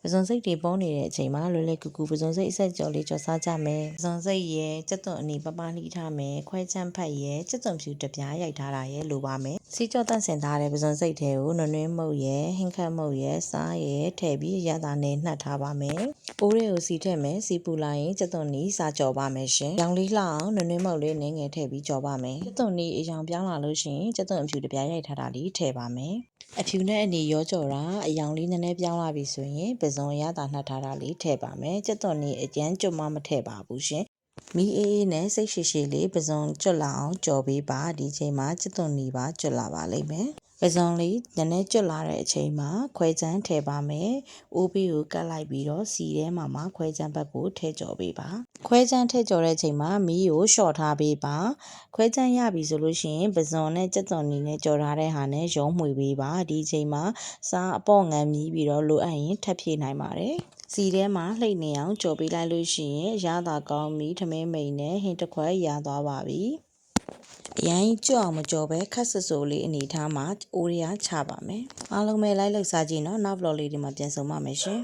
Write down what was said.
ပဇွန်စိတ်တွေပုံးနေတဲ့အချိန်မှာလွယ်လွယ်ကူကူပဇွန်စိတ်အဆက်ကြော်လေးကြော်စားကြမယ်ပဇွန်စိတ်ရဲ့ကြက်သွန်အနီပပနှီးထားမယ်ခွဲချမ်းဖတ်ရဲ့ကြက်သွန်ဖြူတပြားရိုက်ထားတာရဲ့လိုပါမယ်စီကြောတန့်စင်ထားတဲ့ပဇွန်စိတ်ထဲကိုနွင်းမုတ်ရဲ့ဟင်းခတ်မုတ်ရဲ့စားရဲ့ထည့်ပြီးရတာနဲ့နှက်ထားပါမယ်အိုးတွေကိုစီထည့်မယ်စီပူလာရင်ကြက်သွန်နီးစားကြော်ပါမယ်ရှင်ရောင်လေးလှအောင်နွင်းမုတ်လေးနင်းငယ်ထည့်ပြီးကြော်ပါမယ်ကြက်သွန်နီးအရောင်ပြောင်းလာလို့ရှိရင်ကြက်သွန်အဖြူတပြားရိုက်ထားတာလေးထည့်ပါမယ်အဖြူနဲ့အနီရောကြော်တာအယောင်လေးနည်းနည်းပြောင်းလာပြီဆိုရင်ပဇွန်ရတာနှက်ထားတာလေးထည့်ပါမယ်ကြက်သွန်နီအကျန်းကျွတ်မထည့်ပါဘူးရှင်မီးအေးအေးနဲ့စိတ်ရှည်ရှည်လေးပဇွန်ကျွတ်လာအောင်ကြော်ပေးပါဒီချိန်မှာကြက်သွန်နီပါကျွတ်လာပါလိမ့်မယ်ပဇွန်လေးနည်းနည်းကျွတ်လာတဲ့အချိန်မှာခွဲချမ်းထည့်ပါမယ်။အိုးပြီးကိုကတ်လိုက်ပြီးတော့စီထဲမှာခွဲချမ်းဘက်ကိုထည့်ကြော်ပေးပါ။ခွဲချမ်းထည့်ကြော်တဲ့အချိန်မှာမီးကိုလျှော့ထားပေးပါ။ခွဲချမ်းရပြီဆိုလို့ရှိရင်ပဇွန်နဲ့ကြက်သွန်နီနဲ့ကြော်ထားတဲ့ဟာနဲ့ရုံးမှွေပေးပါ။ဒီအချိန်မှာစားအပေါ့ငံမြည်ပြီးတော့လိုအပ်ရင်ထပ်ဖြည့်နိုင်ပါတယ်။စီထဲမှာလှိမ့်နေအောင်ကြော်ပေးလိုက်လို့ရှိရင်ရတာကောင်းပြီးထမင်းမိန်နဲ့ဟင်းတစ်ခွက်ရသွားပါပြီ။အရင်ကြွအောင်မကြော်ပဲခက်ဆူဆူလေးအနေထားမှာအိုးရချပါမယ်အားလုံးပဲလိုက်လုပ်စားကြည့်နော်နောက် vlog လေးဒီမှာပြန်ဆုံပါမယ်ရှင်